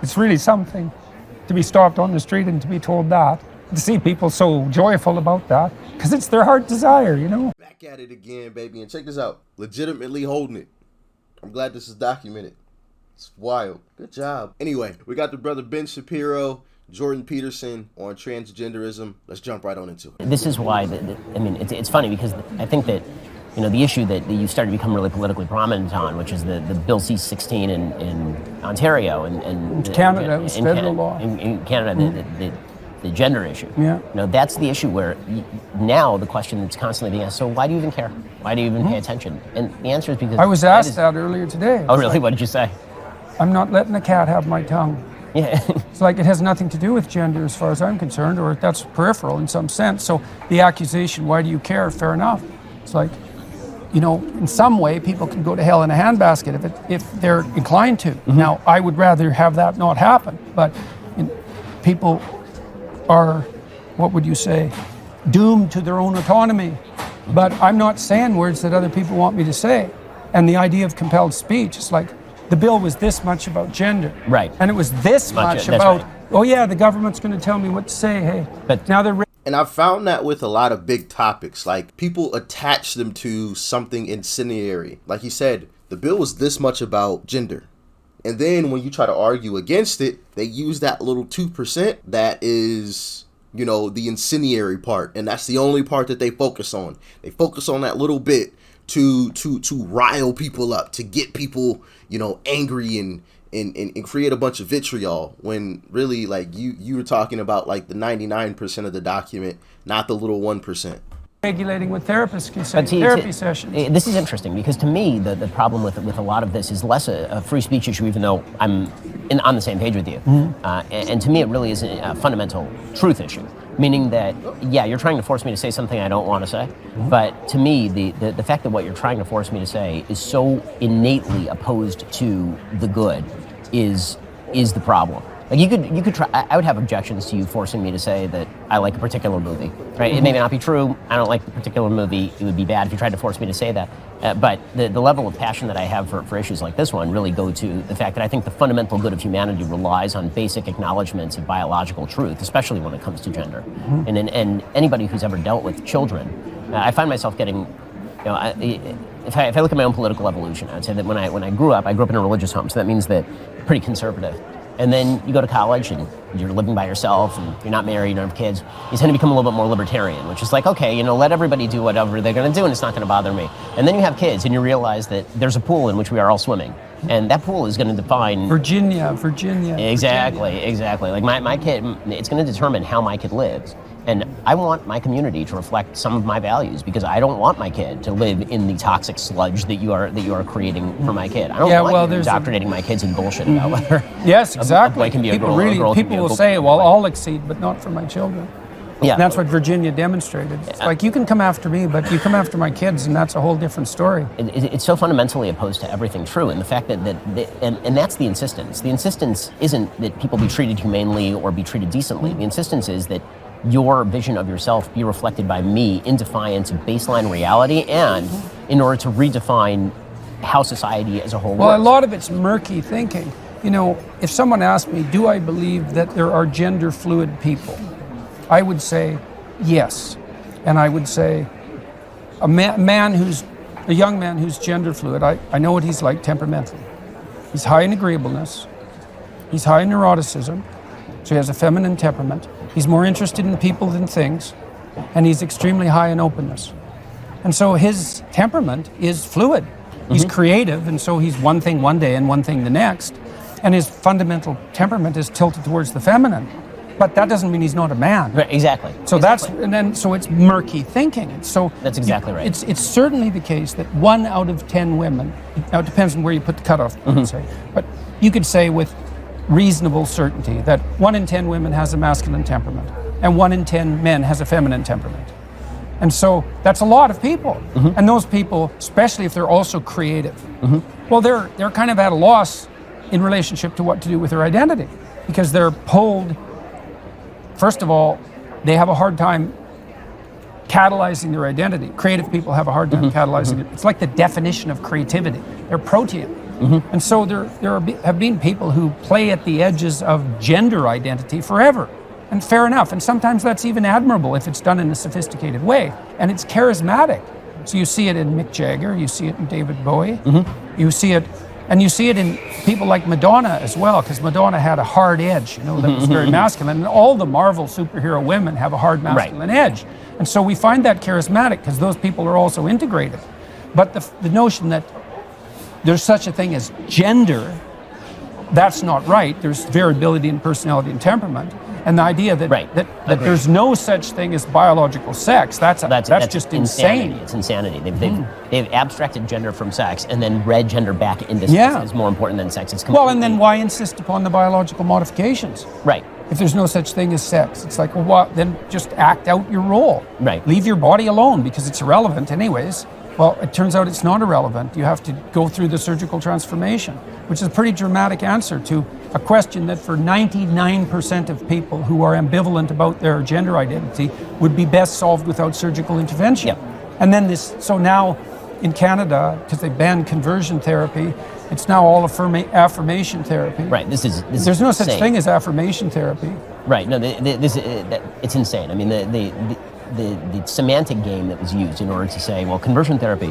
It's really something to be stopped on the street and to be told that, to see people so joyful about that, because it's their heart desire, you know. Back at it again, baby, and check this out. Legitimately holding it. I'm glad this is documented. It's wild. Good job. Anyway, we got the brother Ben Shapiro, Jordan Peterson on transgenderism. Let's jump right on into it. This is why, it's funny because I think that, the issue that you started to become really politically prominent on, which is the Bill C-16 in Ontario and Canada, it was federal law. In Canada, the gender issue. Yeah. That's the issue where now the question that's constantly being asked, so why do you even care? Why do you even pay attention? And the answer is because... I was asked that earlier today. Oh, really? What did you say? I'm not letting the cat have my tongue. Yeah. It's like it has nothing to do with gender as far as I'm concerned, or that's peripheral in some sense. So the accusation, why do you care? Fair enough. It's like, in some way people can go to hell in a handbasket if they're inclined to. Now, I would rather have that not happen, but people are, what would you say, doomed to their own autonomy. But I'm not saying words that other people want me to say. And the idea of compelled speech, it's like, the bill was this much about gender. Right. And it was this much about, right. Oh yeah, the government's going to tell me what to say, hey. But now they're... And I've found that with a lot of big topics, like people attach them to something incendiary. Like he said, the bill was this much about gender. And then when you try to argue against it, they use that little 2% that is, the incendiary part. And that's the only part that they focus on. They focus on that little bit to rile people up, to get people, angry and create a bunch of vitriol, when really, like, you were talking about, like, the 99% of the document, not the little 1%. Regulating what therapists can say, therapy sessions. This is interesting because to me, the problem with a lot of this is less a free speech issue, even though I'm on the same page with you. And to me, it really is a fundamental truth issue. Meaning that, yeah, you're trying to force me to say something I don't want to say, but to me, the fact that what you're trying to force me to say is so innately opposed to the good is the problem. Like you could try. I would have objections to you forcing me to say that I like a particular movie, right? It may not be true. I don't like the particular movie. It would be bad if you tried to force me to say that. But the level of passion that I have for issues like this one really go to the fact that I think the fundamental good of humanity relies on basic acknowledgments of biological truth, especially when it comes to gender. And anybody who's ever dealt with children, I find myself getting, if I look at my own political evolution, I'd say that when I grew up in a religious home, so that means that pretty conservative. And then you go to college and you're living by yourself and you're not married, you don't have kids. You tend to become a little bit more libertarian, which is like, okay, let everybody do whatever they're going to do and it's not going to bother me. And then you have kids and you realize that there's a pool in which we are all swimming. And that pool is going to define... Virginia. Exactly. Like my kid, it's going to determine how my kid lives. And I want my community to reflect some of my values because I don't want my kid to live in the toxic sludge that you are creating for my kid. I don't want you indoctrinating my kids in bullshit about whether yes, exactly. A boy can be a girl, or a girl can be a People will say, well, I'll exceed, but not for my children. Yeah. And that's what Virginia demonstrated. It's like, you can come after me, but you come after my kids, and that's a whole different story. It's so fundamentally opposed to everything true, and the fact that that's the insistence. The insistence isn't that people be treated humanely or be treated decently. The insistence is that your vision of yourself be reflected by me in defiance of baseline reality and in order to redefine how society as a whole works. Well, a lot of it's murky thinking. If someone asked me, do I believe that there are gender fluid people? I would say yes. And I would say a young man who's gender fluid, I know what he's like temperamentally. He's high in agreeableness. He's high in neuroticism. So he has a feminine temperament. He's more interested in people than things. And he's extremely high in openness. And so his temperament is fluid. He's creative, and so he's one thing one day and one thing the next. And his fundamental temperament is tilted towards the feminine. But that doesn't mean he's not a man. Right, exactly. So so it's murky thinking. So that's exactly right. It's certainly the case that 1 out of 10 women, now it depends on where you put the cutoff, say, but you could say with reasonable certainty that 1 in 10 women has a masculine temperament and 1 in 10 men has a feminine temperament. And so that's a lot of people. And those people, especially if they're also creative, well, they're kind of at a loss in relationship to what to do with their identity, because they're pulled. First of all, they have a hard time catalyzing their identity. Creative people have a hard time catalyzing it. It's like the definition of creativity. They're protean. And so have been people who play at the edges of gender identity forever. And fair enough. And sometimes that's even admirable if it's done in a sophisticated way. And it's charismatic. So you see it in Mick Jagger, you see it in David Bowie, you see it in people like Madonna as well, because Madonna had a hard edge, that was very masculine. And all the Marvel superhero women have a hard masculine edge. And so we find that charismatic because those people are also integrated. But the notion that there's such a thing as gender, that's not right. There's variability in personality and temperament. And the idea that there's no such thing as biological sex, that's just insane. It's insanity. They've abstracted gender from sex and then read gender back into sex as more important than sex. It's well, and then why insist upon the biological modifications? Right. If there's no such thing as sex, it's like, well, then just act out your role. Right. Leave your body alone because it's irrelevant anyways. Well, it turns out it's not irrelevant. You have to go through the surgical transformation, which is a pretty dramatic answer to a question that for 99% of people who are ambivalent about their gender identity would be best solved without surgical intervention. Yep. And then so now in Canada, because they banned conversion therapy, it's now all affirmation therapy. Right. There's no such thing as affirmation therapy. Right. No, it's insane. I mean, the semantic game that was used in order to say, well, conversion therapy,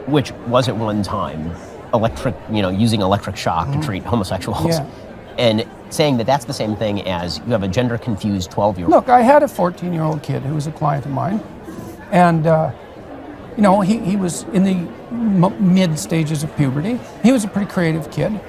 which was at one time using electric shock to treat homosexuals, and saying that that's the same thing as you have a gender confused 12-year-old. Look, I had a 14-year-old kid who was a client of mine, and he was in the mid stages of puberty. He was a pretty creative kid.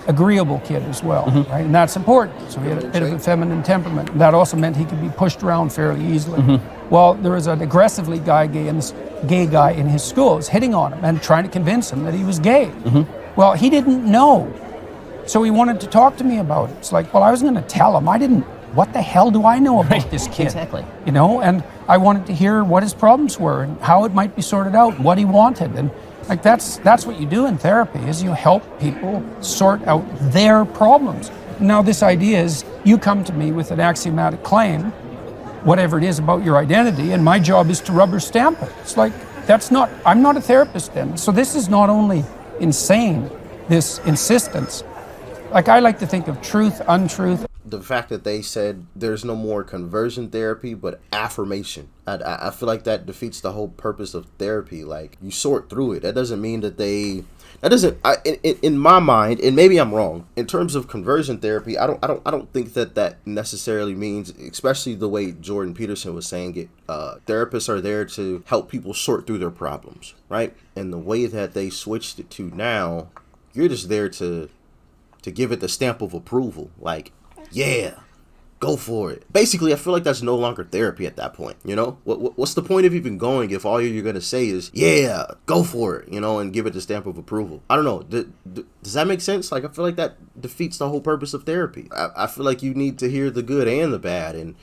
Agreeable kid as well, right? And that's important. So he had a bit of a feminine temperament. And that also meant he could be pushed around fairly easily. Well, there was an aggressively gay guy in his school was hitting on him and trying to convince him that he was gay. Well, he didn't know. So he wanted to talk to me about it. It's like, well, I was going to tell him. What the hell do I know about this kid? Exactly. And I wanted to hear what his problems were and how it might be sorted out, what he wanted. And like that's what you do in therapy, is you help people sort out their problems. Now this idea is you come to me with an axiomatic claim, whatever it is about your identity, and my job is to rubber stamp it. It's like, I'm not a therapist then. So this is not only insane, this insistence. Like I like to think of truth, untruth. The fact that they said there's no more conversion therapy, but affirmation. I feel like that defeats the whole purpose of therapy. Like, you sort through it. That doesn't mean that in my mind, and maybe I'm wrong, in terms of conversion therapy, I don't think that necessarily means, especially the way Jordan Peterson was saying it, therapists are there to help people sort through their problems, right? And the way that they switched it to now, you're just there to give it the stamp of approval. Like, yeah, go for it. Basically, I feel like that's no longer therapy at that point, What's the point of even going if all you're going to say is, yeah, go for it, and give it the stamp of approval? I don't know. Does that make sense? Like, I feel like that defeats the whole purpose of therapy. I feel like you need to hear the good and the bad, and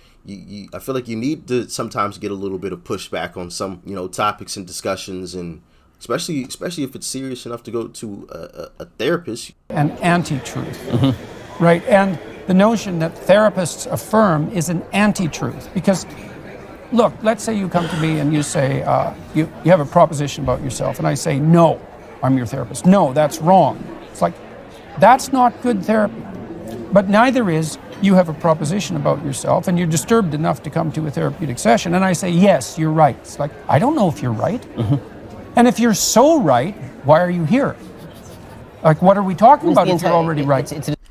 I feel like you need to sometimes get a little bit of pushback on some, topics and discussions, and especially if it's serious enough to go to a therapist. An anti-truth, right? And the notion that therapists affirm is an anti-truth. Because, look, let's say you come to me and you say, you have a proposition about yourself, and I say, no, I'm your therapist. No, that's wrong. It's like, that's not good therapy. But neither is you have a proposition about yourself, and you're disturbed enough to come to a therapeutic session, and I say, yes, you're right. It's like, I don't know if you're right. And if you're so right, why are you here? Like, what are we talking about if you're already right?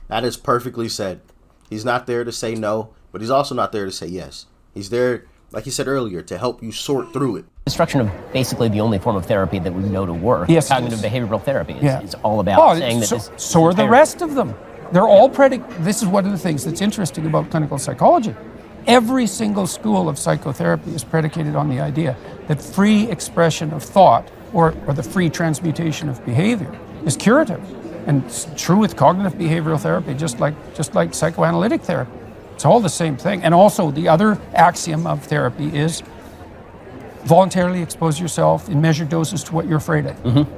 That is perfectly said. He's not there to say no, but he's also not there to say yes. He's there, like you said earlier, to help you sort through it. Destruction of basically the only form of therapy that we know to work. Yes, cognitive behavioral therapy is all about saying that so are the rest of them. They're all this is one of the things that's interesting about clinical psychology. Every single school of psychotherapy is predicated on the idea that free expression of thought or the free transmutation of behavior is curative. And it's true with cognitive behavioral therapy, just like psychoanalytic therapy. It's all the same thing. And also the other axiom of therapy is voluntarily expose yourself in measured doses to what you're afraid of.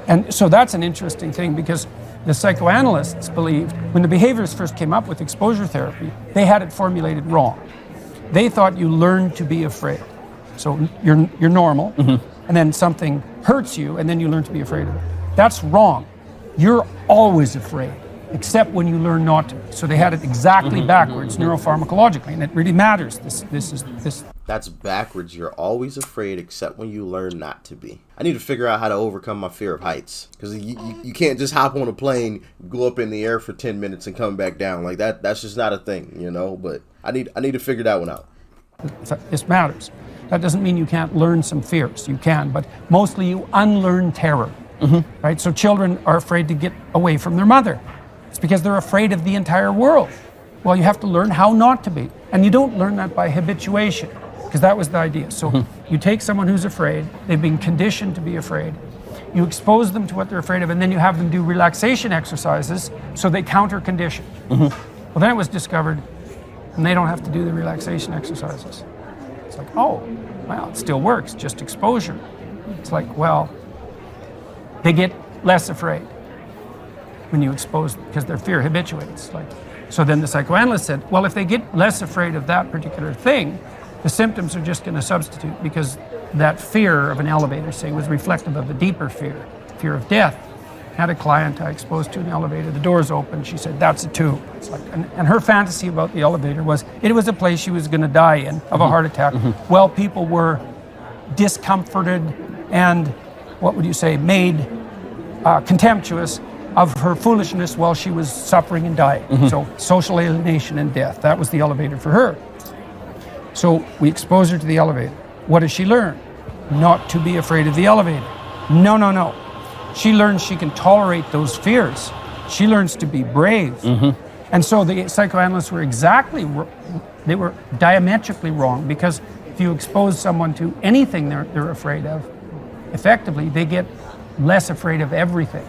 And so that's an interesting thing, because the psychoanalysts believed when the behaviorists first came up with exposure therapy, they had it formulated wrong. They thought you learn to be afraid. So you're normal, and then something hurts you, and then you learn to be afraid of it. That's wrong. You're always afraid, except when you learn not to. So they had it exactly backwards neuropharmacologically, and it really matters. This. That's backwards. You're always afraid except when you learn not to be. I need to figure out how to overcome my fear of heights. Because you can't just hop on a plane, go up in the air for 10 minutes and come back down. Like that's just not a thing, you know? But I need to figure that one out. This matters. That doesn't mean you can't learn some fears. You can, but mostly you unlearn terror. Right? So children are afraid to get away from their mother. It's because they're afraid of the entire world. Well, you have to learn how not to be. And you don't learn that by habituation, because that was the idea. So you take someone who's afraid, they've been conditioned to be afraid, you expose them to what they're afraid of, and then you have them do relaxation exercises so they counter condition. Well, then it was discovered, and they don't have to do the relaxation exercises. It's like, oh, well, it still works, just exposure. It's like, well, they get less afraid when you expose them because their fear habituates. So then the psychoanalyst said, well, if they get less afraid of that particular thing, the symptoms are just going to substitute because that fear of an elevator, say, was reflective of a deeper fear of death. Had a client I exposed to an elevator, the doors open, she said, that's a tube. It's like, and her fantasy about the elevator was, it was a place she was going to die in of a heart attack. Well, people were discomforted and, what would you say, made contemptuous of her foolishness while she was suffering and dying. So social alienation and death, that was the elevator for her. So we expose her to the elevator. What does she learn? Not to be afraid of the elevator. No. She learns she can tolerate those fears. She learns to be brave. And so the psychoanalysts were they were diametrically wrong, because if you expose someone to anything they're afraid of, effectively they get less afraid of everything,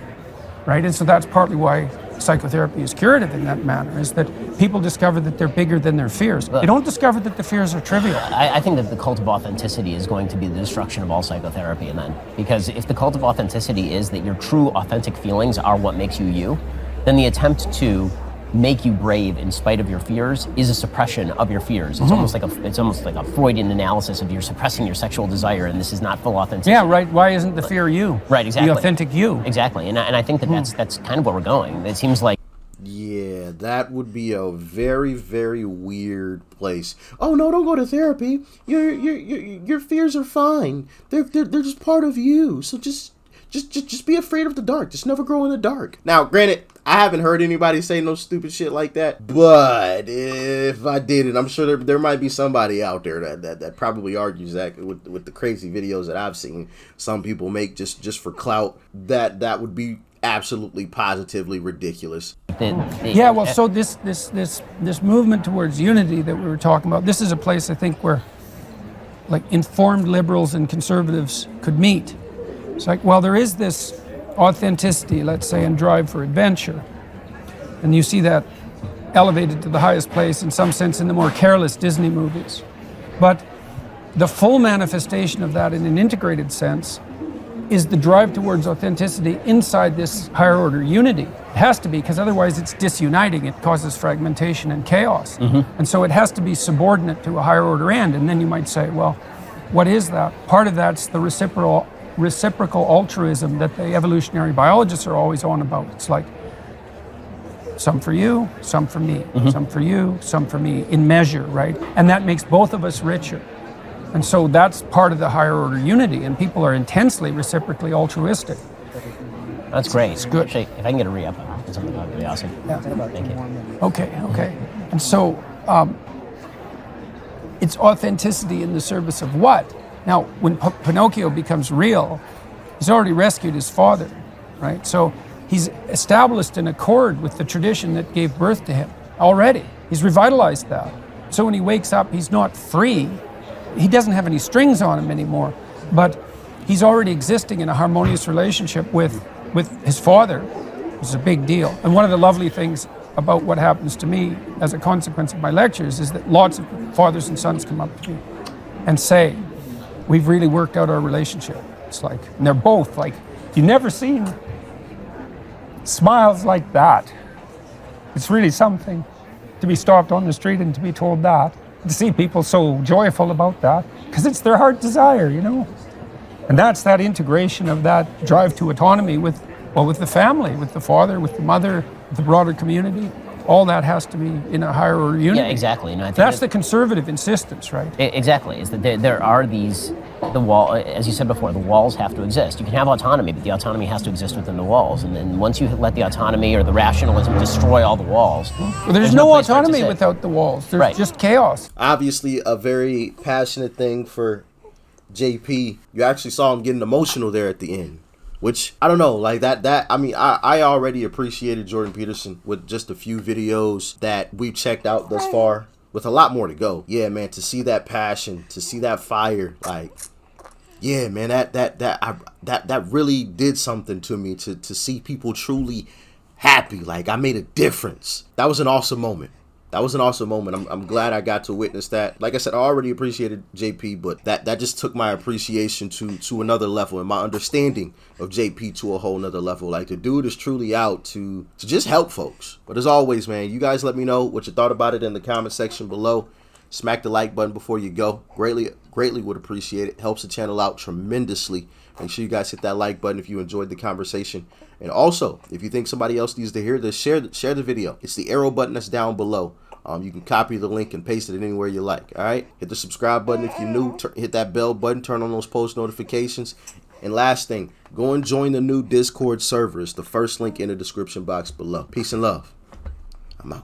right? And so that's partly why psychotherapy is curative in that manner, is that people discover that they're bigger than their fears. They don't discover that the fears are trivial. I think that the cult of authenticity is going to be the destruction of all psychotherapy, and then, because if the cult of authenticity is that your true authentic feelings are what makes you you, then the attempt to make you brave in spite of your fears is a suppression of your fears. It's almost like a Freudian analysis of you're suppressing your sexual desire, and this is not full authenticity. Yeah, right. Why isn't the fear you? Right, exactly. The authentic you. Exactly, and I think that's kind of where we're going. It seems like. Yeah, that would be a very, very weird place. Oh no, don't go to therapy. Your fears are fine. They're just part of you. So just be afraid of the dark. Just never grow in the dark. Now, granted, I haven't heard anybody say no stupid shit like that, but if I did it, I'm sure there might be somebody out there that probably argues that with the crazy videos that I've seen some people make just for clout, that would be absolutely positively ridiculous. Yeah, well, so this movement towards unity that we were talking about, this is a place I think where like informed liberals and conservatives could meet. It's like, well, there is this authenticity, let's say, and drive for adventure. And you see that elevated to the highest place in some sense in the more careless Disney movies. But the full manifestation of that in an integrated sense is the drive towards authenticity inside this higher order unity. It has to be, because otherwise it's disuniting. It causes fragmentation and chaos. And so it has to be subordinate to a higher order end. And then you might say, well, what is that? Part of that's the reciprocal altruism that the evolutionary biologists are always on about. It's like some for you, some for me, some for you, some for me, in measure, right? And that makes both of us richer. And so that's part of the higher order unity, and people are intensely reciprocally altruistic. That's great. It's good. Actually, if I can get a re-up on something, that would be awesome. Yeah. Thank you. Okay. And so it's authenticity in the service of what? Now, when Pinocchio becomes real, he's already rescued his father, right? So he's established an accord with the tradition that gave birth to him already. He's revitalized that. So when he wakes up, he's not free. He doesn't have any strings on him anymore, but he's already existing in a harmonious relationship with his father, which is a big deal. And one of the lovely things about what happens to me as a consequence of my lectures is that lots of fathers and sons come up to me and say, we've really worked out our relationship. It's like, and they're both like, you've never seen smiles like that. It's really something to be stopped on the street and to be told that. To see people so joyful about that, because it's their heart desire, you know? And that's that integration of that drive to autonomy with Well, with the family, with the father, with the mother, with the broader community, all that has to be in a higher unity. Yeah, exactly. And I think That's the conservative insistence, right? Exactly. Is that there are the wall, as you said before, the walls have to exist. You can have autonomy, but the autonomy has to exist within the walls. And then once you let the autonomy or the rationalism destroy all the walls, Well, there's no place for it to autonomy sit. without the walls. There's Right. just chaos. Obviously, a very passionate thing for JP. You actually saw him getting emotional there at the end. Which, I don't know, like that I mean, I already appreciated Jordan Peterson with just a few videos that we've checked out thus far, with a lot more to go. Yeah, man, to see that passion, to see that fire, like, yeah, man, that really did something to me, to see people truly happy, like I made a difference. That was an awesome moment. That was an awesome moment. I'm glad I got to witness that. Like I said, I already appreciated JP, but that just took my appreciation to another level, and my understanding of JP to a whole nother level. Like, the dude is truly out to just help folks. But as always, man, you guys let me know what you thought about it in the comment section below. Smack the like button before you go. Greatly would appreciate it. Helps the channel out tremendously. Make sure you guys hit that like button if you enjoyed the conversation. And also, if you think somebody else needs to hear this, share the video. It's the arrow button that's down below. You can copy the link and paste it anywhere you like. All right, hit the subscribe button if you're new. Hit that bell button. Turn on those post notifications. And last thing, go and join the new Discord server. It's the first link in the description box below. Peace and love. I'm out.